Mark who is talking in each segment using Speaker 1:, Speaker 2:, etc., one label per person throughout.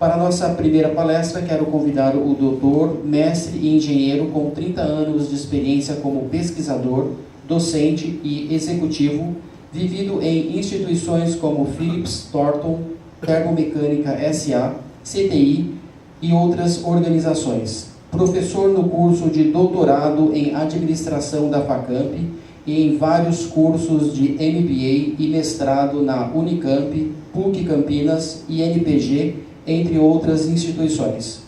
Speaker 1: Para a nossa primeira palestra, quero convidar o doutor, mestre e engenheiro com 30 anos de experiência como pesquisador, docente e executivo, vivido em instituições como Philips, Thornton, Termomecânica S.A., CTI e outras organizações. Professor no curso de doutorado em administração da Facamp e em vários cursos de MBA e mestrado na Unicamp, PUC Campinas e NPG, entre outras instituições.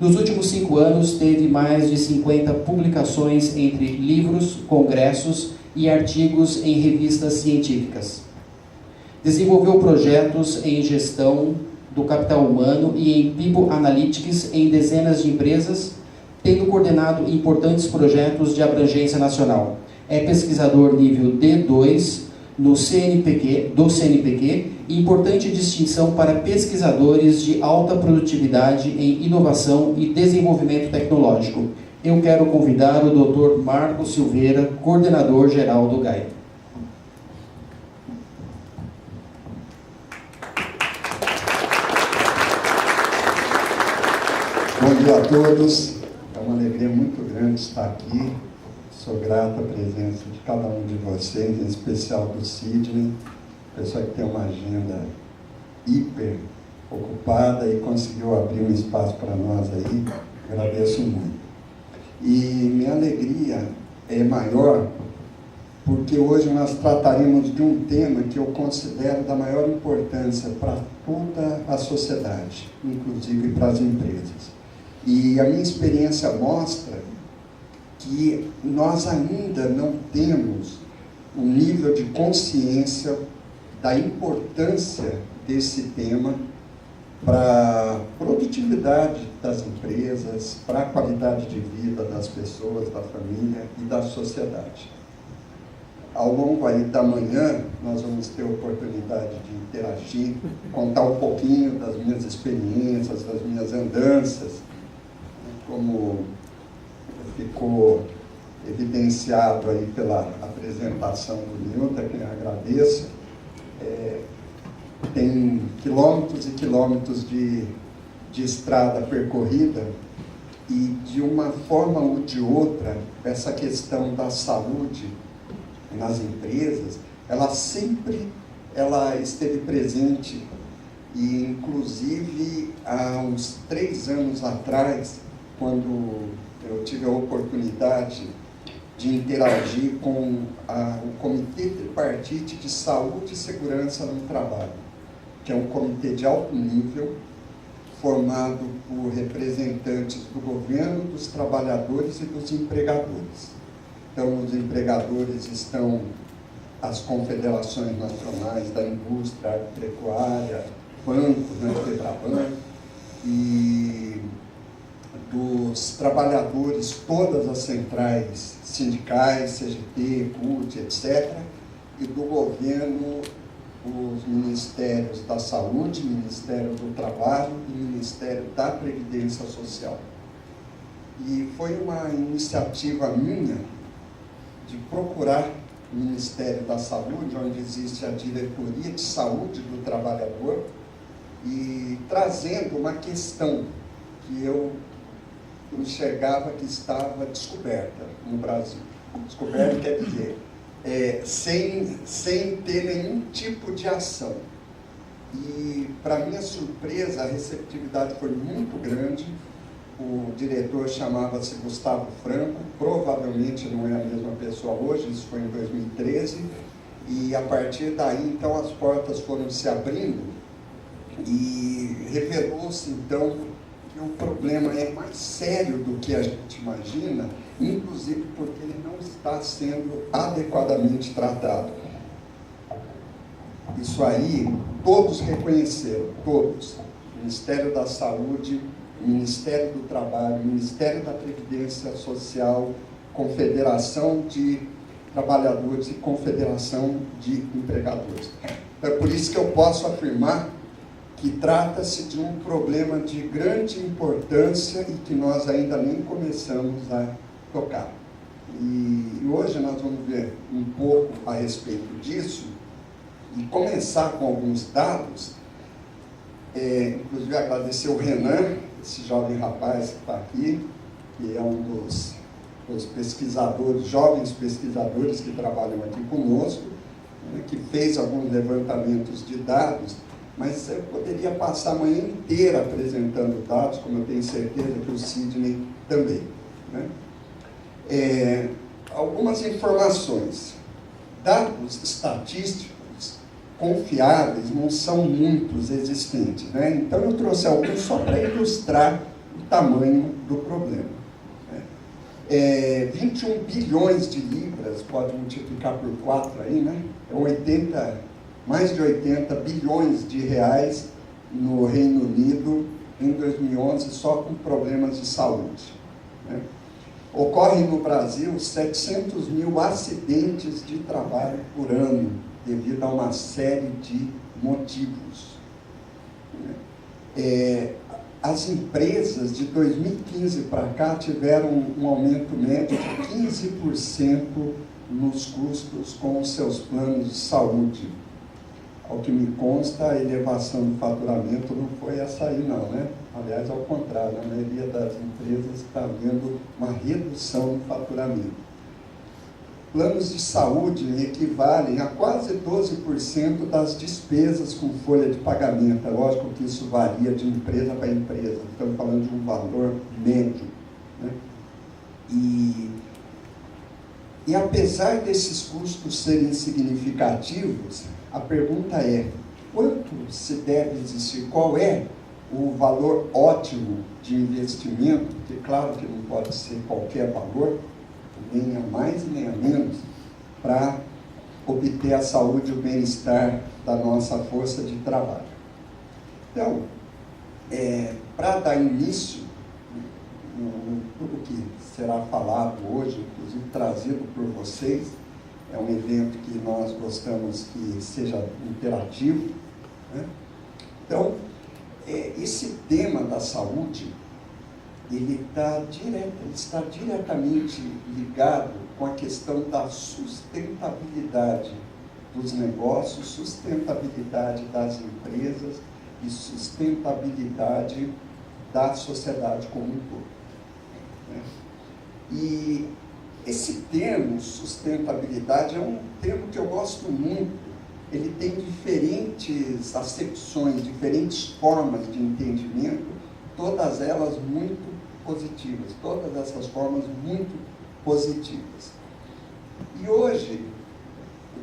Speaker 1: Nos últimos 5 anos, teve mais de 50 publicações entre livros, congressos e artigos em revistas científicas. Desenvolveu projetos em gestão do capital humano e em People Analytics em dezenas de empresas, tendo coordenado importantes projetos de abrangência nacional. É pesquisador nível D2 do CNPq, importante distinção para pesquisadores de alta produtividade em inovação e desenvolvimento tecnológico. Eu quero convidar o Dr. Marco Silveira, coordenador geral do GAI.
Speaker 2: Bom dia a todos. É uma alegria muito grande estar aqui. Sou grato à presença de cada um de vocês, em especial do Sidney, pessoa que tem uma agenda hiper ocupada e conseguiu abrir um espaço para nós aí. Agradeço muito. E minha alegria é maior porque hoje nós trataremos de um tema que eu considero da maior importância para toda a sociedade, inclusive para as empresas. E a minha experiência mostra que nós ainda não temos um nível de consciência da importância desse tema para a produtividade das empresas, para a qualidade de vida das pessoas, da família e da sociedade. Ao longo aí da manhã, nós vamos ter a oportunidade de interagir, contar um pouquinho das minhas experiências, das minhas andanças, como ficou evidenciado aí pela apresentação do Nilton, que eu agradeço. Tem quilômetros e quilômetros de estrada percorrida e, de uma forma ou de outra, essa questão da saúde nas empresas, ela esteve presente e, inclusive, há uns 3 anos atrás, quando eu tive a oportunidade de interagir com o Comitê Tripartite de Saúde e Segurança no Trabalho, que é um comitê de alto nível, formado por representantes do governo, dos trabalhadores e dos empregadores. Então, os empregadores estão as confederações nacionais da indústria agropecuária, bancos, né, Febraban, e dos trabalhadores, todas as centrais sindicais, CGT, CUT, etc., e do governo, os ministérios da Saúde, Ministério do Trabalho e Ministério da Previdência Social. E foi uma iniciativa minha de procurar o Ministério da Saúde, onde existe a Diretoria de Saúde do Trabalhador, e trazendo uma questão que eu enxergava que estava descoberta no Brasil. Descoberta quer dizer, sem ter nenhum tipo de ação. E, para minha surpresa, a receptividade foi muito grande. O diretor chamava-se Gustavo Franco, provavelmente não é a mesma pessoa hoje, isso foi em 2013, e a partir daí, então, as portas foram se abrindo e revelou-se, então, que o problema é mais sério do que a gente imagina, inclusive porque ele não está sendo adequadamente tratado. Isso aí, todos reconheceram, todos. O Ministério da Saúde, o Ministério do Trabalho, o Ministério da Previdência Social, Confederação de Trabalhadores e Confederação de Empregadores. É por isso que eu posso afirmar que trata-se de um problema de grande importância e que nós ainda nem começamos a tocar. E hoje nós vamos ver um pouco a respeito disso e começar com alguns dados inclusive agradecer o Renan, esse jovem rapaz que está aqui, que é um dos pesquisadores, jovens pesquisadores que trabalham aqui conosco, né, que fez alguns levantamentos de dados, mas eu poderia passar a manhã inteira apresentando dados, como eu tenho certeza que o Sidney também, né? Algumas informações. Dados estatísticos confiáveis não são muitos existentes, né? Então eu trouxe alguns só para ilustrar o tamanho do problema. 21 bilhões de libras, pode multiplicar por 4 aí, né? Mais de 80 bilhões de reais no Reino Unido em 2011, só com problemas de saúde, né? Ocorrem no Brasil 700 mil acidentes de trabalho por ano, devido a uma série de motivos, né? As empresas de 2015 para cá tiveram um aumento médio de 15% nos custos com os seus planos de saúde. Ao que me consta, a elevação do faturamento não foi essa aí não, né? Aliás, ao contrário, a maioria das empresas está vendo uma redução no faturamento. Planos de saúde equivalem a quase 12% das despesas com folha de pagamento. É lógico que isso varia de empresa para empresa, estamos falando de um valor médio, né? E apesar desses custos serem significativos, a pergunta é, quanto se deve existir? Qual é o valor ótimo de investimento? Porque claro que não pode ser qualquer valor, nem a mais nem a menos, para obter a saúde e o bem-estar da nossa força de trabalho. Então, para dar início no tudo que será falado hoje, inclusive trazido por vocês, é um evento que nós gostamos que seja interativo, né? Então, esse tema da saúde, ele está diretamente ligado com a questão da sustentabilidade dos negócios, sustentabilidade das empresas e sustentabilidade da sociedade como um todo, né? E esse termo, sustentabilidade, é um termo que eu gosto muito. Ele tem diferentes acepções, diferentes formas de entendimento, todas elas muito positivas, todas essas formas muito positivas. E hoje,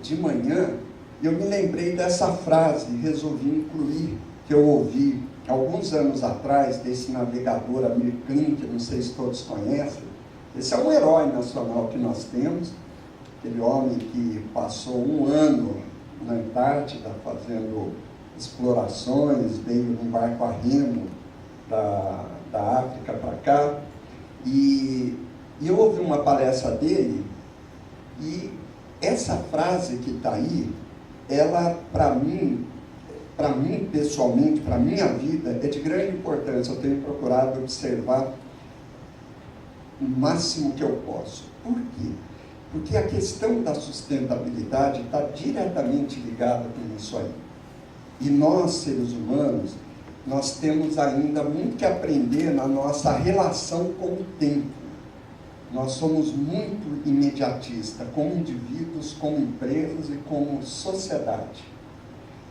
Speaker 2: de manhã, eu me lembrei dessa frase e resolvi incluir, que eu ouvi alguns anos atrás, desse navegador Amir Klink, que não sei se todos conhecem. Esse é um herói nacional que nós temos, aquele homem que passou 1 ano na Antártida fazendo explorações, veio num barco a remo da África para cá, e eu ouvi uma palestra dele, e essa frase que está aí, ela, para mim pessoalmente, para a minha vida, é de grande importância. Eu tenho procurado observar o máximo que eu posso. Por quê? Porque a questão da sustentabilidade está diretamente ligada com isso aí. E nós, seres humanos, nós temos ainda muito que aprender na nossa relação com o tempo. Nós somos muito imediatistas, como indivíduos, como empresas e como sociedade.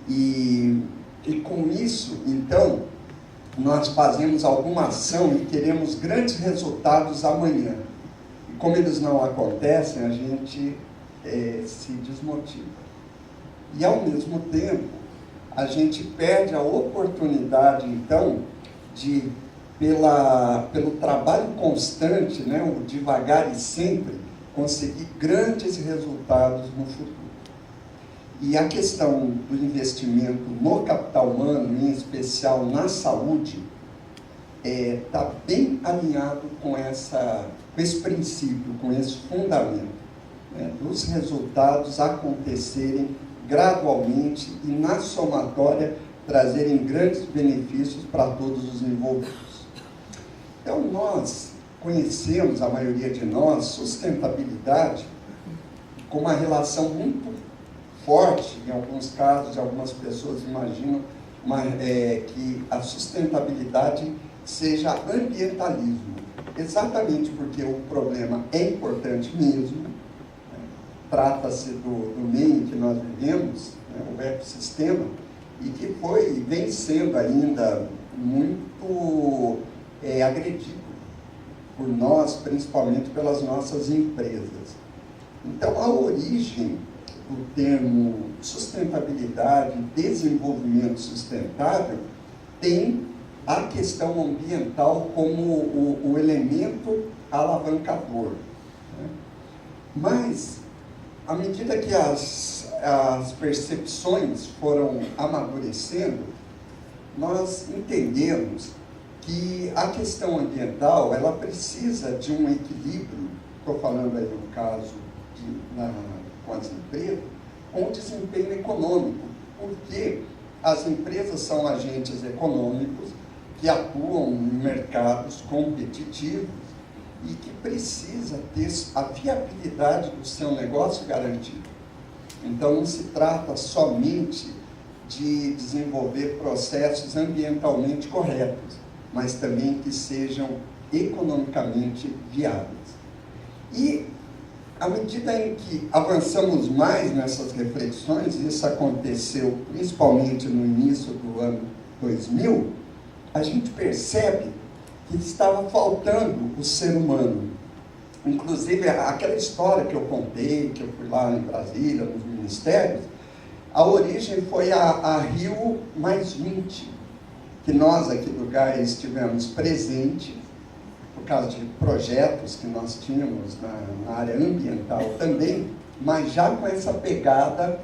Speaker 2: E com isso, então, nós fazemos alguma ação e queremos grandes resultados amanhã. E como eles não acontecem, a gente se desmotiva. E, ao mesmo tempo, a gente perde a oportunidade, então, de, pelo trabalho constante, né, o devagar e sempre, conseguir grandes resultados no futuro. E a questão do investimento no capital humano, em especial na saúde, está bem alinhado com esse princípio, com esse fundamento, né, dos resultados acontecerem gradualmente e na somatória trazerem grandes benefícios para todos os envolvidos. Então nós conhecemos, a maioria de nós, sustentabilidade com uma relação muito forte, em alguns casos, algumas pessoas imaginam que a sustentabilidade seja ambientalismo, exatamente porque o problema é importante mesmo, né? Trata-se do meio em que nós vivemos, né? O ecossistema, e que vem sendo ainda muito agredido por nós, principalmente pelas nossas empresas. Então, a origem do termo sustentabilidade, desenvolvimento sustentável, tem a questão ambiental como o elemento alavancador, né? Mas, à medida que as percepções foram amadurecendo, nós entendemos que a questão ambiental, ela precisa de um equilíbrio, estou falando aí no caso com as empresas, com o desempenho econômico, porque as empresas são agentes econômicos que atuam em mercados competitivos e que precisa ter a viabilidade do seu negócio garantida. Então, não se trata somente de desenvolver processos ambientalmente corretos, mas também que sejam economicamente viáveis. E, à medida em que avançamos mais nessas reflexões, isso aconteceu principalmente no início do ano 2000, a gente percebe que estava faltando o ser humano. Inclusive, aquela história que eu contei, que eu fui lá em Brasília, nos ministérios, a origem foi a Rio +20, que nós aqui do GAE estivemos presentes, por causa de projetos que nós tínhamos na área ambiental também, mas já com essa pegada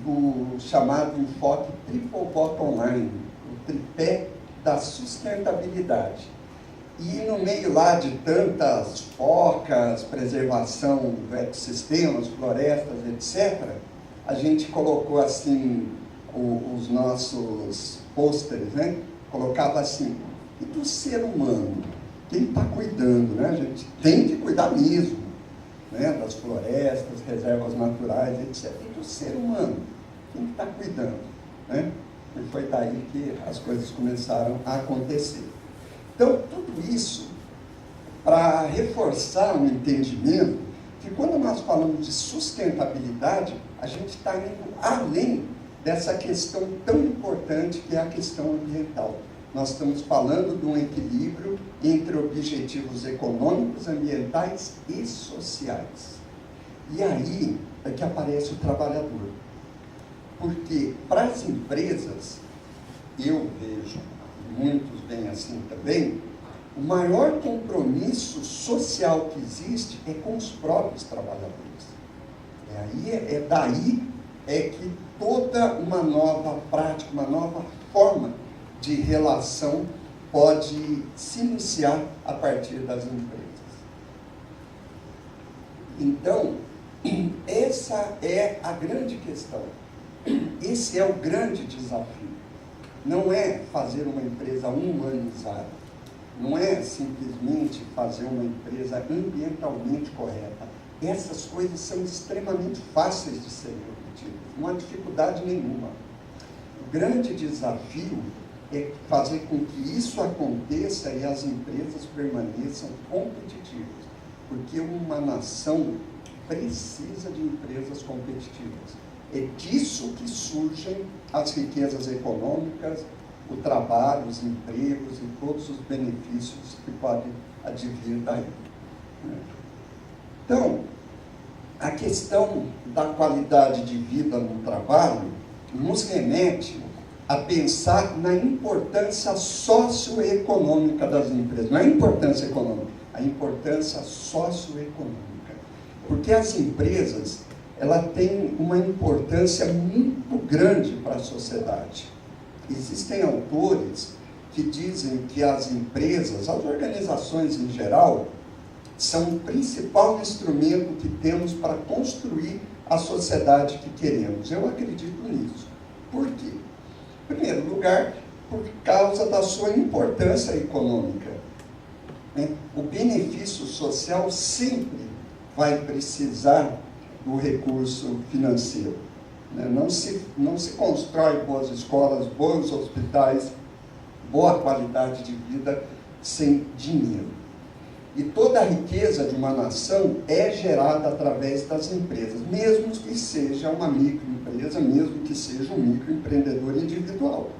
Speaker 2: do chamado enfoque Triple Bottom Line, o tripé da sustentabilidade. E no meio lá de tantas focas, preservação do ecossistema, florestas, etc., a gente colocou assim os nossos pôsteres, né? Colocava assim, e do ser humano? Quem está cuidando, né? A gente tem que cuidar mesmo, né? Das florestas, reservas naturais, etc. E do ser humano? Quem está cuidando, né? E foi daí que as coisas começaram a acontecer. Então, tudo isso para reforçar o entendimento que quando nós falamos de sustentabilidade, a gente está indo além dessa questão tão importante que é a questão ambiental. Nós estamos falando de um equilíbrio entre objetivos econômicos, ambientais e sociais. E aí é que aparece o trabalhador. Porque para as empresas, eu vejo, muitos veem assim também, o maior compromisso social que existe é com os próprios trabalhadores. Daí que toda uma nova prática, uma nova forma de relação pode se iniciar a partir das empresas. Então, essa é a grande questão. Esse é o grande desafio. Não é fazer uma empresa humanizada. Não é simplesmente fazer uma empresa ambientalmente correta. Essas coisas são extremamente fáceis de serem obtidas. Não há dificuldade nenhuma. O grande desafio é fazer com que isso aconteça e as empresas permaneçam competitivas. Porque uma nação precisa de empresas competitivas. É disso que surgem as riquezas econômicas, o trabalho, os empregos e todos os benefícios que podem advir daí. Então, a questão da qualidade de vida no trabalho nos remete a pensar na importância socioeconômica das empresas. Não é a importância econômica, a importância socioeconômica. Porque as empresas, ela tem uma importância muito grande para a sociedade. Existem autores que dizem que as empresas, as organizações em geral, são o principal instrumento que temos para construir a sociedade que queremos. Eu acredito nisso. Por quê? Em primeiro lugar, por causa da sua importância econômica. O benefício social sempre vai precisar do recurso financeiro. né? Não se constrói boas escolas, bons hospitais, boa qualidade de vida sem dinheiro. E toda a riqueza de uma nação é gerada através das empresas, mesmo que seja uma microempresa, mesmo que seja um microempreendedor individual.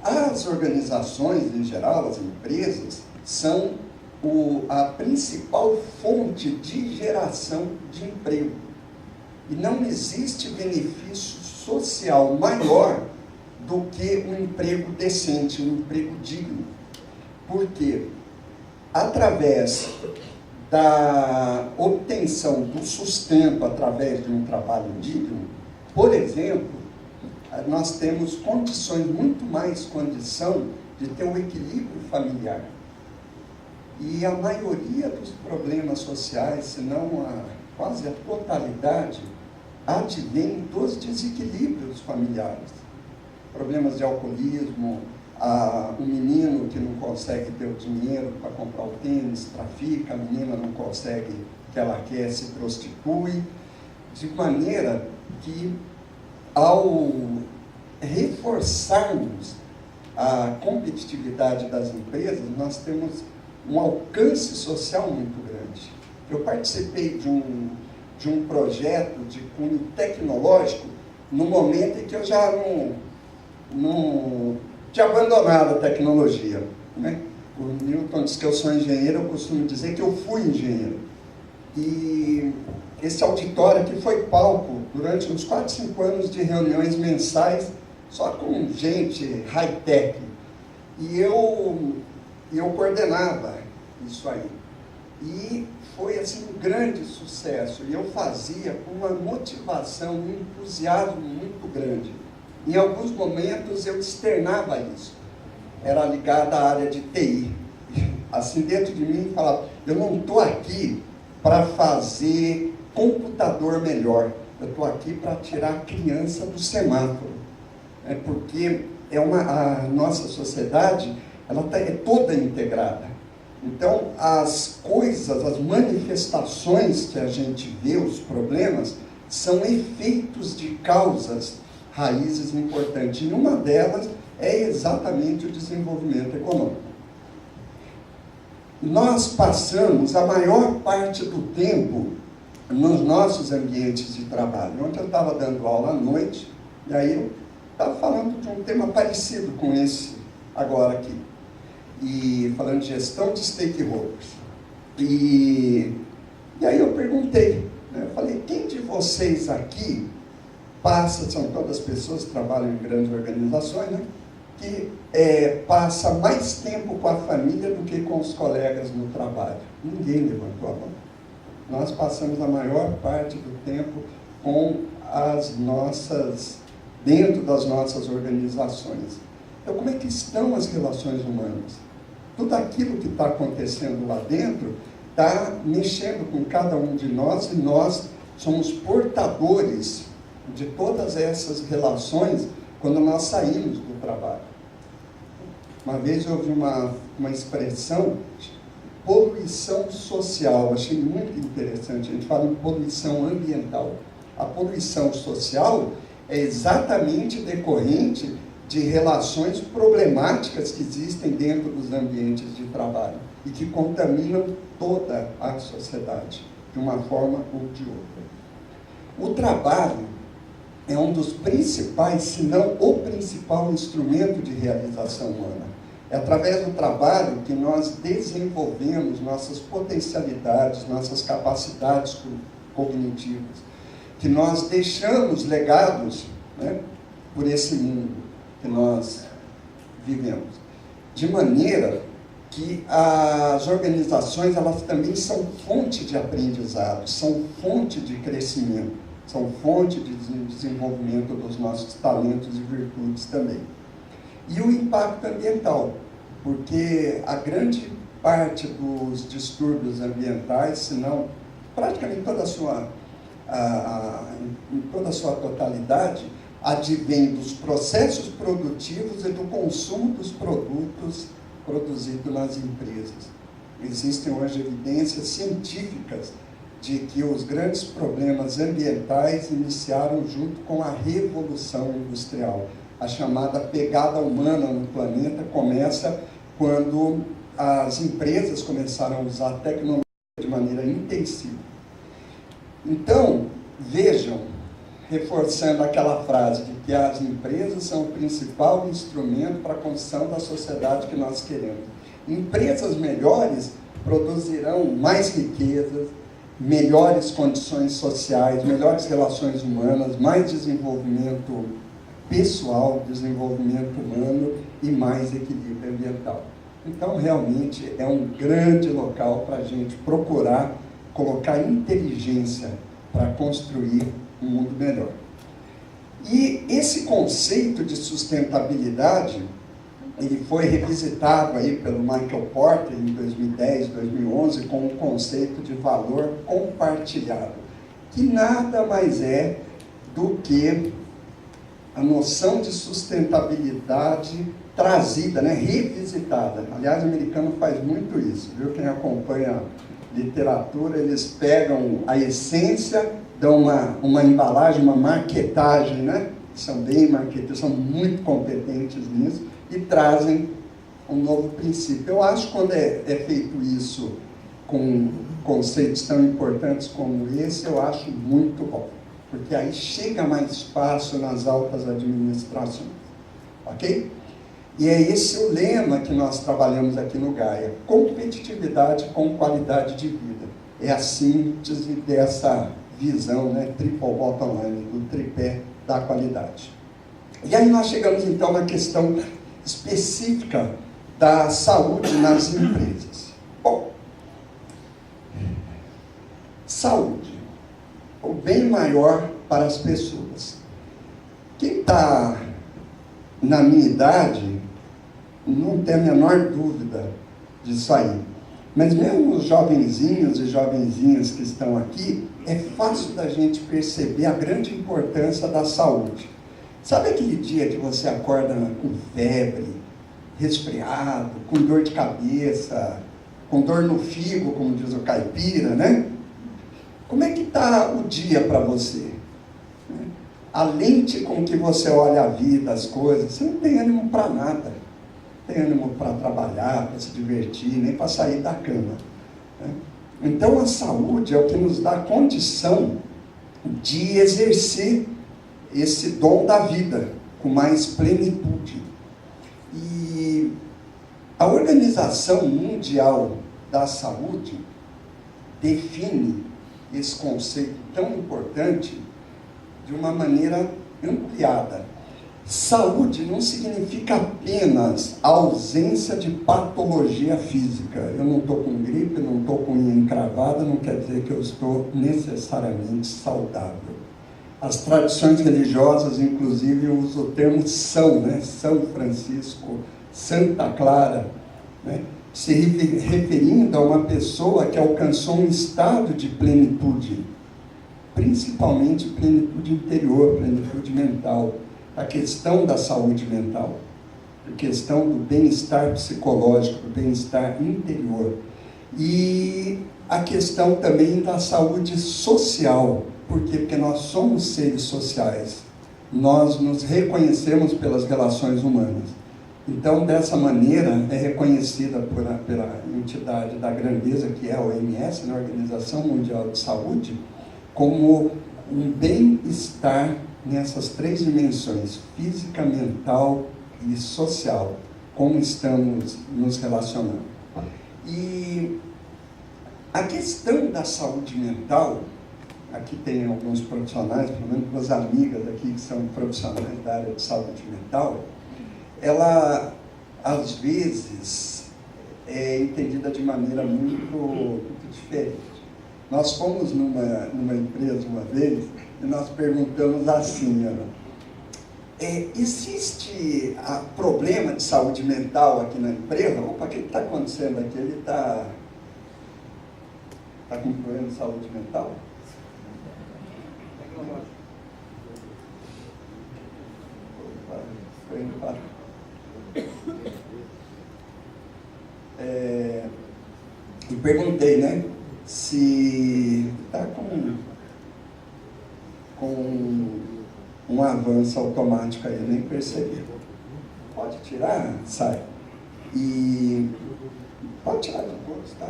Speaker 2: As organizações, em geral, as empresas, são a principal fonte de geração de emprego. E não existe benefício social maior do que um emprego decente, um emprego digno. Porque, através da obtenção do sustento através de um trabalho digno, por exemplo, nós temos condições, muito mais condição de ter um equilíbrio familiar. E a maioria dos problemas sociais, se não quase a totalidade, advém dos desequilíbrios familiares. Problemas de alcoolismo, um menino que não consegue ter o dinheiro para comprar o tênis, trafica, a menina não consegue o que ela quer, se prostitui, de maneira que, ao reforçarmos a competitividade das empresas, nós temos um alcance social muito grande. Eu participei de um projeto de cunho tecnológico no momento em que eu já não tinha abandonado a tecnologia, né? O Newton diz que eu sou engenheiro, eu costumo dizer que eu fui engenheiro. E esse auditório aqui foi palco durante uns 4, 5 anos de reuniões mensais, só com gente high-tech. E eu coordenava isso aí. E foi assim um grande sucesso. E eu fazia com uma motivação, um entusiasmo muito grande. Em alguns momentos eu externava isso. Era ligado à área de TI. Assim, dentro de mim, falava, eu não estou aqui para fazer computador melhor. Eu estou aqui para tirar a criança do semáforo. Porque a nossa sociedade é toda integrada. Então, as coisas, as manifestações que a gente vê, os problemas, são efeitos de causas, raízes importantes. E uma delas é exatamente o desenvolvimento econômico. Nós passamos a maior parte do tempo nos nossos ambientes de trabalho. Ontem eu estava dando aula à noite, e aí eu estava falando de um tema parecido com esse agora aqui. E falando de gestão de stakeholders. E aí eu perguntei, né? Eu falei, quem de vocês aqui são todas pessoas que trabalham em grandes organizações, né? Que passa mais tempo com a família do que com os colegas no trabalho? Ninguém levantou a mão. Nós passamos a maior parte do tempo dentro das nossas organizações. Então, como é que estão as relações humanas? Tudo aquilo que está acontecendo lá dentro está mexendo com cada um de nós, e nós somos portadores de todas essas relações quando nós saímos do trabalho. Uma vez eu ouvi uma expressão, poluição social, achei muito interessante. A gente fala em poluição ambiental. A poluição social é exatamente decorrente de relações problemáticas que existem dentro dos ambientes de trabalho e que contaminam toda a sociedade, de uma forma ou de outra. O trabalho é um dos principais, se não o principal instrumento de realização humana. É através do trabalho que nós desenvolvemos nossas potencialidades, nossas capacidades cognitivas, que nós deixamos legados, né, por esse mundo que nós vivemos. De maneira que as organizações, elas também são fonte de aprendizado, são fonte de crescimento, são fonte de desenvolvimento dos nossos talentos e virtudes também. E o impacto ambiental, porque a grande parte dos distúrbios ambientais, se não praticamente em toda a sua totalidade, advém dos processos produtivos e do consumo dos produtos produzidos nas empresas. Existem hoje evidências científicas de que os grandes problemas ambientais iniciaram junto com a Revolução Industrial. A chamada pegada humana no planeta começa quando as empresas começaram a usar a tecnologia de maneira intensiva. Então, vejam, reforçando aquela frase de que as empresas são o principal instrumento para a construção da sociedade que nós queremos. Empresas melhores produzirão mais riquezas, melhores condições sociais, melhores relações humanas, mais desenvolvimento pessoal, desenvolvimento humano e mais equilíbrio ambiental. Então, realmente, é um grande local para a gente procurar colocar inteligência para construir um mundo melhor. E esse conceito de sustentabilidade, ele foi revisitado aí pelo Michael Porter em 2010, 2011, com o conceito de valor compartilhado, que nada mais é do que a noção de sustentabilidade trazida, né, revisitada. Aliás, o americano faz muito isso, viu? Quem acompanha literatura, eles pegam a essência, dão uma embalagem, uma marketagem, né? São bem marqueteiros, são muito competentes nisso, e trazem um novo princípio. Eu acho que quando é feito isso com conceitos tão importantes como esse, eu acho muito bom, porque aí chega mais fácil nas altas administrações, ok? E é esse o lema que nós trabalhamos aqui no Gaia: competitividade com qualidade de vida. É a síntese dessa visão, né, triple bottom line, do tripé da qualidade. E aí nós chegamos então na questão específica da saúde nas empresas. Bom, saúde, o bem maior para as pessoas. Quem está na minha idade não tem a menor dúvida disso aí. Mas mesmo os jovenzinhos e jovenzinhas que estão aqui, é fácil da gente perceber a grande importância da saúde. Sabe aquele dia que você acorda com febre, resfriado, com dor de cabeça, com dor no fígado, como diz o caipira, né? Como é que está o dia para você? A lente com que você olha a vida, as coisas, você não tem ânimo para nada. Não tem ânimo para trabalhar, para se divertir, nem para sair da cama, né? Então a saúde é o que nos dá condição de exercer esse dom da vida com mais plenitude. E a Organização Mundial da Saúde define esse conceito tão importante de uma maneira ampliada. Saúde não significa apenas a ausência de patologia física. Eu não estou com gripe, não estou com unha encravada, não quer dizer que eu estou necessariamente saudável. As tradições religiosas, inclusive, usam o termo São, né? São Francisco, Santa Clara, né? Se referindo a uma pessoa que alcançou um estado de plenitude, principalmente plenitude interior, plenitude mental. A questão da saúde mental, a questão do bem-estar psicológico, do bem-estar interior, e a questão também da saúde social. Por quê? Porque nós somos seres sociais, nós nos reconhecemos pelas relações humanas. Então, dessa maneira, é reconhecida pela entidade da grandeza, que é a OMS, a Organização Mundial de Saúde, como um bem-estar nessas três dimensões, física, mental e social, como estamos nos relacionando. E a questão da saúde mental, aqui tem alguns profissionais, pelo menos duas amigas aqui que são profissionais da área de saúde mental, ela, às vezes, é entendida de maneira muito diferente. Nós fomos numa empresa uma vez e nós perguntamos assim, existe problema de saúde mental aqui na empresa? Opa, o que está acontecendo aqui? Ele está com problema de saúde mental? E perguntei, né, se está com um avanço automático aí, eu nem percebi. Pode tirar? Sai. E pode tirar depois, tá?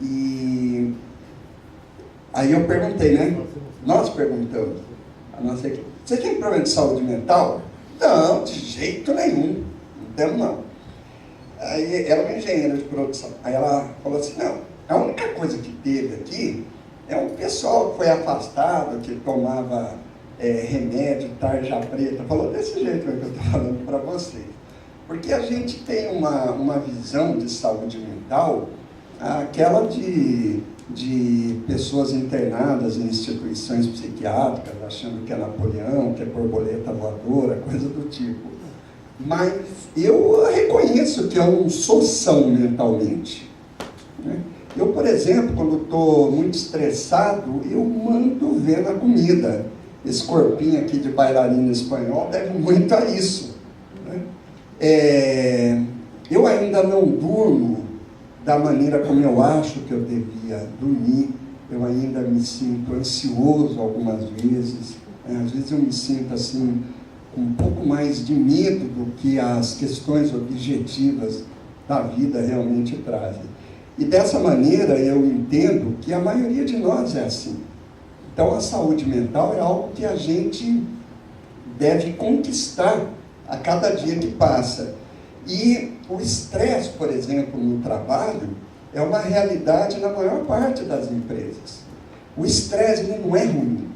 Speaker 2: E aí eu perguntei, né? Nós perguntamos a nossa equipe: você tem problema de saúde mental? Não, de jeito nenhum. Não temos, não. Aí ela é uma engenheira de produção. Aí ela falou assim: não, a única coisa que teve aqui é um pessoal que foi afastado, que tomava remédio, tarja preta. Falou desse jeito que eu estou falando para vocês. Porque a gente tem uma visão de saúde mental, aquela de pessoas internadas em instituições psiquiátricas, achando que é Napoleão, que é borboleta voadora, coisa do tipo. Mas eu reconheço que eu não sou são mentalmente, né? Eu, por exemplo, quando estou muito estressado, eu mando ver na comida. Esse corpinho aqui de bailarina espanhol deve muito a isso, né? Eu ainda não durmo da maneira como eu acho que eu devia dormir. Eu ainda me sinto ansioso algumas vezes, né? Às vezes eu me sinto assim, com um pouco mais de medo do que as questões objetivas da vida realmente trazem. E dessa maneira eu entendo que a maioria de nós é assim. Então a saúde mental é algo que a gente deve conquistar a cada dia que passa. E o estresse, por exemplo, no trabalho, é uma realidade na maior parte das empresas. O estresse ele não é ruim.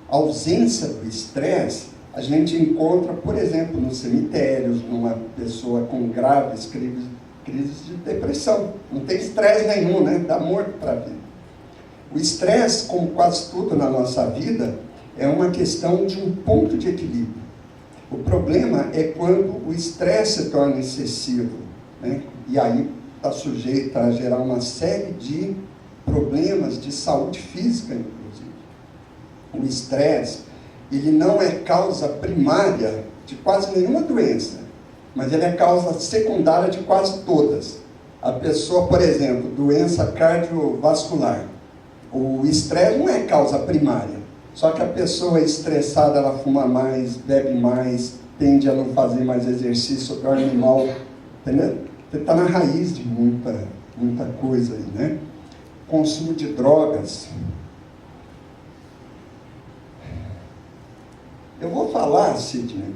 Speaker 2: A ausência do estresse a gente encontra, por exemplo, nos cemitérios, numa pessoa com graves crises de depressão. Não tem estresse nenhum, né? Dá morto para a vida. O estresse, como quase tudo na nossa vida, é uma questão de um ponto de equilíbrio. O problema é quando o estresse se torna excessivo, né? E aí está sujeito a gerar uma série de problemas de saúde física, inclusive. O estresse, ele não é causa primária de quase nenhuma doença, mas ele é causa secundária de quase todas. A pessoa, por exemplo, doença cardiovascular, o estresse não é causa primária, só que a pessoa estressada, ela fuma mais, bebe mais, tende a não fazer mais exercício, dorme mal, entendeu? Você está na raiz de muita coisa aí, né? Consumo de drogas. Eu vou falar, Sidney,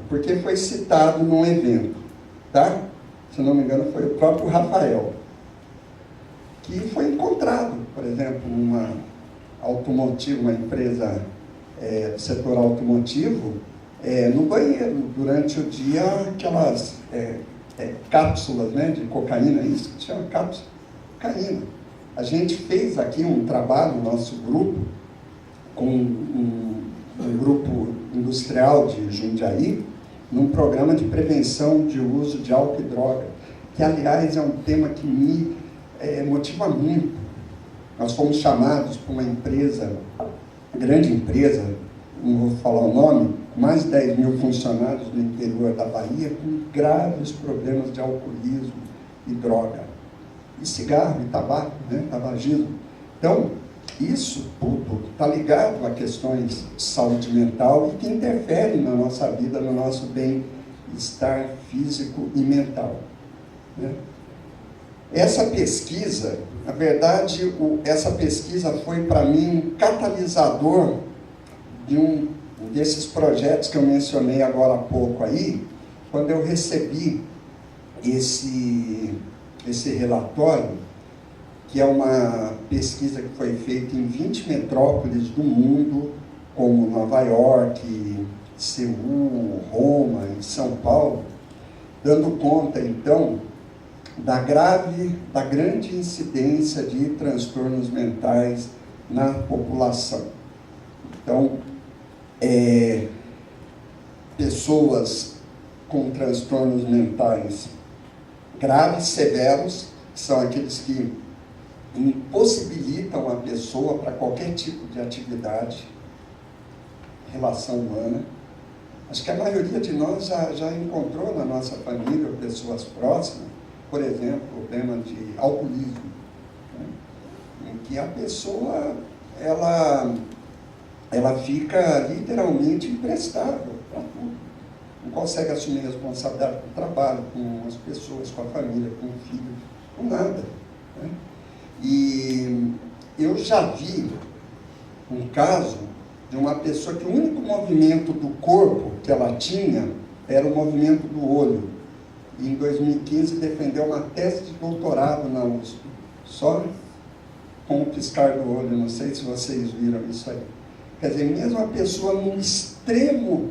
Speaker 2: porque foi citado num evento, tá? Se não me engano, foi o próprio Rafael, que foi encontrado, por exemplo, uma empresa do setor automotivo, no banheiro, durante o dia, aquelas cápsulas, né, de cocaína, isso que chama cápsula, cocaína. A gente fez aqui um trabalho, nosso grupo, com um grupo industrial de Jundiaí, num programa de prevenção de uso de álcool e droga, que, aliás, é um tema que me motiva muito. Nós fomos chamados por uma empresa, grande empresa, não vou falar o nome, mais de 10 mil funcionários do interior da Bahia, com graves problemas de alcoolismo e droga, e cigarro e tabaco, né, tabagismo. Então, isso tudo está ligado a questões de saúde mental e que interferem na nossa vida, no nosso bem-estar físico e mental, né? Essa pesquisa, na verdade, essa pesquisa foi para mim um catalisador de um desses projetos que eu mencionei agora há pouco aí, quando eu recebi esse relatório, que é uma pesquisa que foi feita em 20 metrópoles do mundo, como Nova York, Seul, Roma e São Paulo, dando conta, então, da grande incidência de transtornos mentais na população. Então, pessoas com transtornos mentais graves, severos, que são aqueles que impossibilitam a pessoa para qualquer tipo de atividade, relação humana. Acho que a maioria de nós já encontrou na nossa família, pessoas próximas, por exemplo, problema de alcoolismo, né? que a pessoa ela fica literalmente imprestável para tudo. Não consegue assumir responsabilidade com o trabalho, com as pessoas, com a família, com o filho, com nada, né? E eu já vi um caso de uma pessoa que o único movimento do corpo que ela tinha era o movimento do olho. E em 2015 defendeu uma tese de doutorado na USP, só com o piscar do olho. Não sei se vocês viram isso aí. Quer dizer, mesmo a pessoa no extremo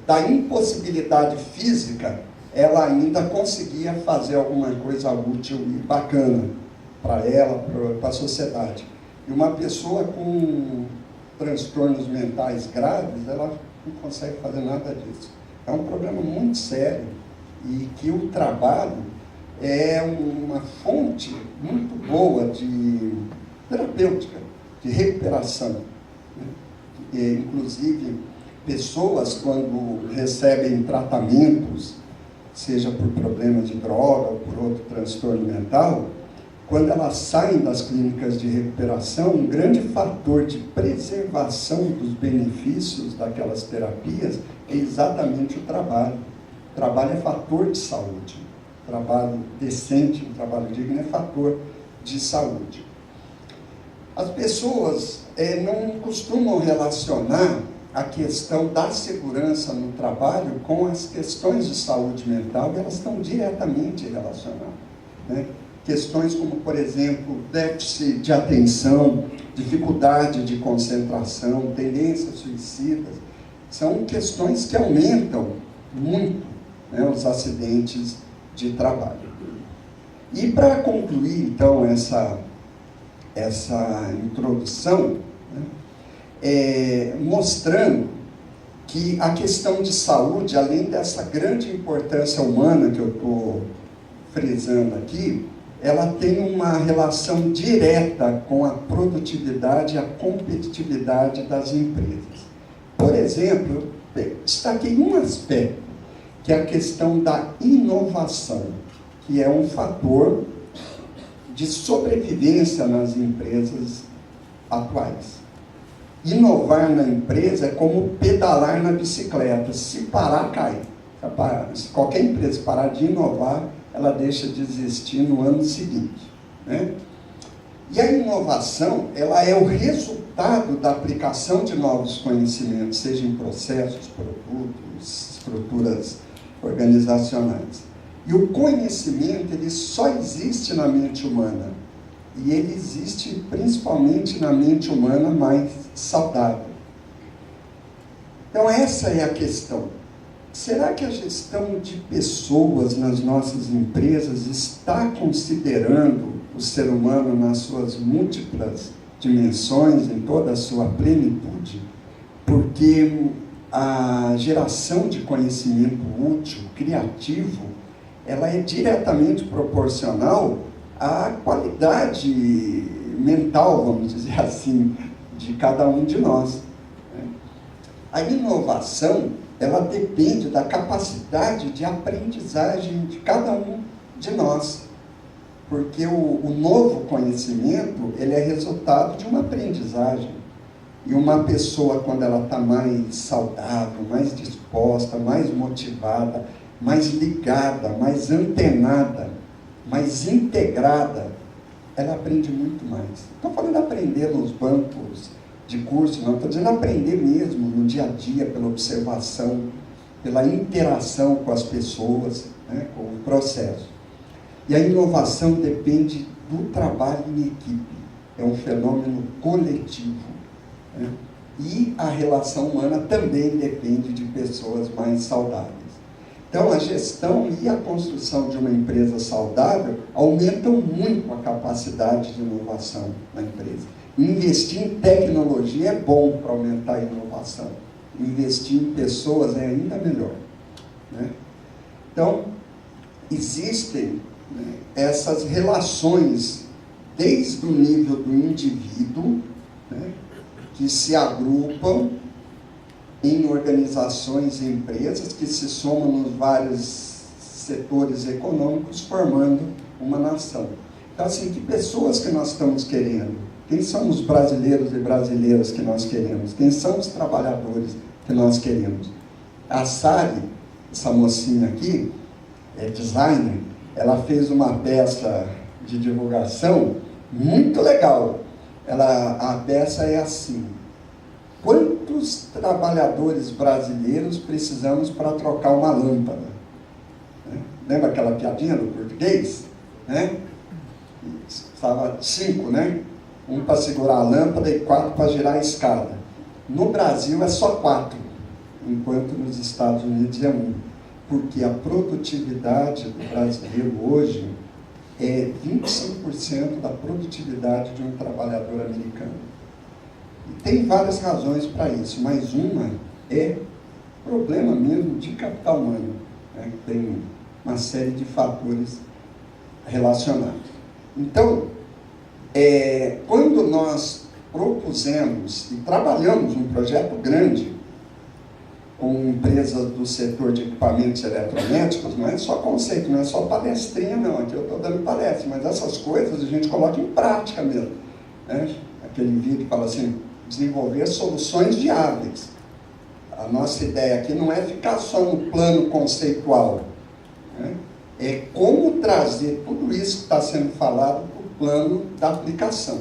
Speaker 2: da impossibilidade física, ela ainda conseguia fazer alguma coisa útil e bacana para ela, para a sociedade. E uma pessoa com transtornos mentais graves, ela não consegue fazer nada disso. É um problema muito sério e que o trabalho é uma fonte muito boa de terapêutica, de recuperação, né? E, inclusive, pessoas, quando recebem tratamentos, seja por problemas de droga ou por outro transtorno mental, quando elas saem das clínicas de recuperação, um grande fator de preservação dos benefícios daquelas terapias é exatamente o trabalho. O trabalho é fator de saúde. O trabalho decente, o trabalho digno é fator de saúde. As pessoas não costumam relacionar a questão da segurança no trabalho com as questões de saúde mental, e elas estão diretamente relacionadas, né? Questões como, por exemplo, déficit de atenção, dificuldade de concentração, tendências suicidas, são questões que aumentam muito, né, os acidentes de trabalho. E para concluir, então, essa introdução, né, mostrando que a questão de saúde, além dessa grande importância humana que eu estou frisando aqui, ela tem uma relação direta com a produtividade e a competitividade das empresas. Por exemplo, eu destaquei um aspecto, que é a questão da inovação, que é um fator de sobrevivência nas empresas atuais. Inovar na empresa é como pedalar na bicicleta. Se parar, cai. Se qualquer empresa parar de inovar, ela deixa de existir no ano seguinte, né? E a inovação, ela é o resultado da aplicação de novos conhecimentos, seja em processos, produtos, estruturas organizacionais. E o conhecimento, ele só existe na mente humana. E ele existe principalmente na mente humana mais saudável. Então essa é a questão. Será que a gestão de pessoas nas nossas empresas está considerando o ser humano nas suas múltiplas dimensões, em toda a sua plenitude? Porque a geração de conhecimento útil, criativo, ela é diretamente proporcional à qualidade mental, vamos dizer assim, de cada um de nós. A inovação, ela depende da capacidade de aprendizagem de cada um de nós. Porque o novo conhecimento, ele é resultado de uma aprendizagem. E uma pessoa, quando ela está mais saudável, mais disposta, mais motivada, mais ligada, mais antenada, mais integrada, ela aprende muito mais. Estou falando de aprender nos bancos de curso, não, estou dizendo aprender mesmo no dia a dia, pela observação, pela interação com as pessoas, né, com o processo. E a inovação depende do trabalho em equipe, é um fenômeno coletivo, né? E a relação humana também depende de pessoas mais saudáveis. Então, a gestão e a construção de uma empresa saudável aumentam muito a capacidade de inovação na empresa. Investir em tecnologia é bom para aumentar a inovação. Investir em pessoas é ainda melhor, né? Então, existem, né, essas relações desde o nível do indivíduo, né, que se agrupam em organizações e empresas que se somam nos vários setores econômicos, formando uma nação. Então, assim, que pessoas que nós estamos querendo? Quem são os brasileiros e brasileiras que nós queremos? Quem são os trabalhadores que nós queremos? A Sari, essa mocinha aqui, é designer, ela fez uma peça de divulgação muito legal. A peça é assim: quantos trabalhadores brasileiros precisamos para trocar uma lâmpada? Lembra aquela piadinha do português? Estava 5, né? 1 para segurar a lâmpada e 4 para girar a escada. No Brasil é só 4, enquanto nos Estados Unidos é 1. Porque a produtividade do brasileiro hoje é 25% da produtividade de um trabalhador americano. E tem várias razões para isso, mas uma é problema mesmo de capital humano, né? Tem uma série de fatores relacionados. Então, quando nós propusemos e trabalhamos um projeto grande com empresas do setor de equipamentos eletrométricos, não é só conceito, não é só palestrinha, não. Aqui eu estou dando palestra, mas essas coisas a gente coloca em prática mesmo, né? Aquele vídeo que fala assim: desenvolver soluções viáveis. A nossa ideia aqui não é ficar só no plano conceitual, né? É como trazer tudo isso que está sendo falado para o plano da aplicação.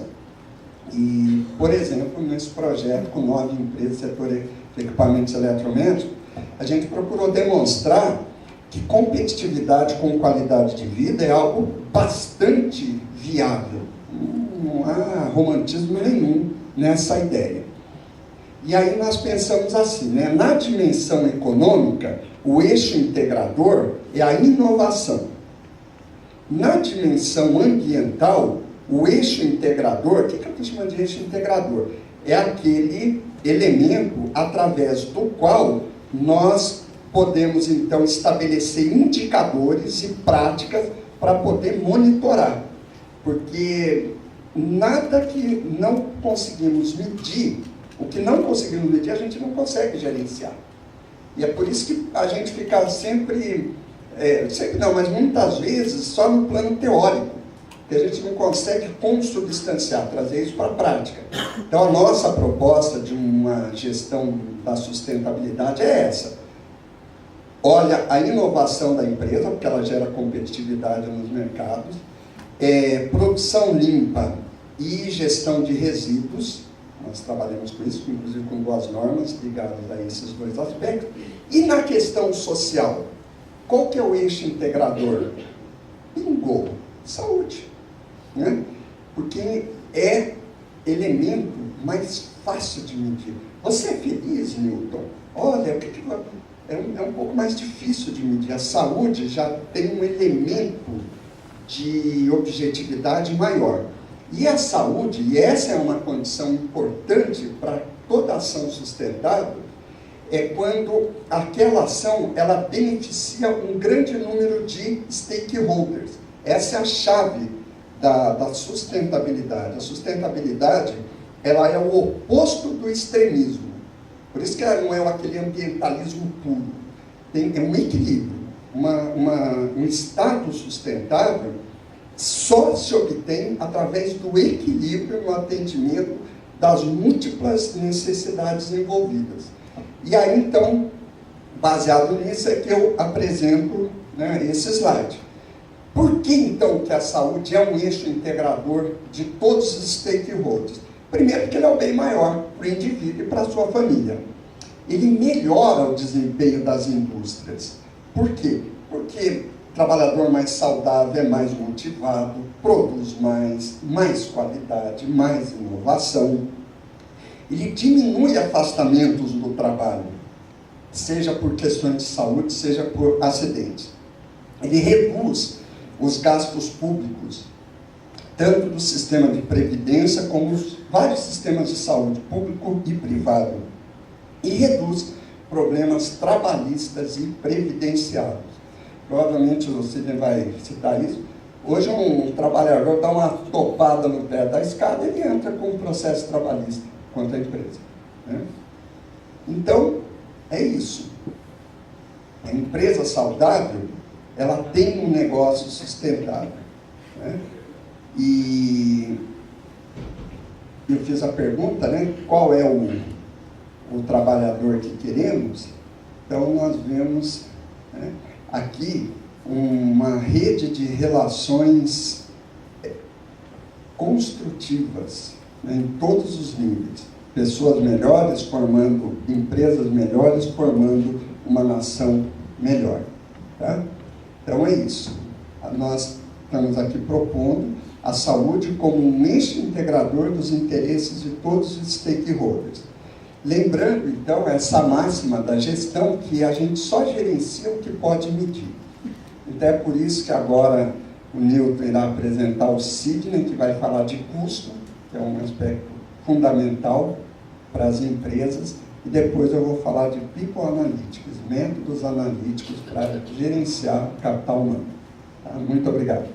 Speaker 2: E, por exemplo, nesse projeto com 9 empresas do setor de equipamentos eletrométricos, a gente procurou demonstrar que competitividade com qualidade de vida é algo bastante viável. Não há romantismo nenhum nessa ideia. E aí nós pensamos assim, né? Na dimensão econômica, o eixo integrador é a inovação. Na dimensão ambiental, o eixo integrador, o que eu estou chamando de eixo integrador? É aquele elemento através do qual nós podemos, então, estabelecer indicadores e práticas para poder monitorar. Porque nada que não conseguimos medir, o que não conseguimos medir, a gente não consegue gerenciar. E é por isso que a gente fica sempre não, mas muitas vezes só no plano teórico, que a gente não consegue consubstanciar, trazer isso para a prática. Então, a nossa proposta de uma gestão da sustentabilidade é essa. Olha a inovação da empresa, porque ela gera competitividade nos mercados, produção limpa e gestão de resíduos. Nós trabalhamos com isso, inclusive com boas normas ligadas a esses dois aspectos. E na questão social, qual que é o eixo integrador? Bingo! Saúde. Né? Porque é elemento mais fácil de medir. Você é feliz, Milton? Olha, é um pouco mais difícil de medir. A saúde já tem um elemento de objetividade maior. E a saúde, e essa é uma condição importante para toda ação sustentável, é quando aquela ação ela beneficia um grande número de stakeholders. Essa é a chave da sustentabilidade. A sustentabilidade ela é o oposto do extremismo. Por isso que ela não é aquele ambientalismo puro. É um equilíbrio. Um estado sustentável só se obtém através do equilíbrio no atendimento das múltiplas necessidades envolvidas. E aí, então, baseado nisso, é que eu apresento, né, esse slide. Por que, então, que a saúde é um eixo integrador de todos os stakeholders? Primeiro, porque ele é o bem maior para o indivíduo e para a sua família. Ele melhora o desempenho das indústrias. Por quê? Porque o trabalhador mais saudável é mais motivado, produz mais qualidade, mais inovação. Ele diminui afastamentos do trabalho, seja por questões de saúde, seja por acidentes. Ele reduz os gastos públicos, tanto do sistema de previdência como os vários sistemas de saúde, público e privado. E reduz problemas trabalhistas e previdenciários. Provavelmente o Sidney vai citar isso. Hoje um trabalhador dá uma topada no pé da escada e ele entra com um processo trabalhista contra a empresa. Né? Então, é isso. A empresa saudável, ela tem um negócio sustentável. Né? E eu fiz a pergunta, né, qual é o trabalhador que queremos. Então, nós vemos, né, aqui uma rede de relações construtivas, né, em todos os níveis. Pessoas melhores formando empresas melhores, formando uma nação melhor. Tá? Então, é isso. Nós estamos aqui propondo a saúde como um eixo integrador dos interesses de todos os stakeholders. Lembrando, então, essa máxima da gestão, que a gente só gerencia o que pode medir. Então, é por isso que agora o Newton irá apresentar o Sidney, que vai falar de custo, que é um aspecto fundamental para as empresas, e depois eu vou falar de People Analytics, métodos analíticos para gerenciar o capital humano. Tá? Muito obrigado.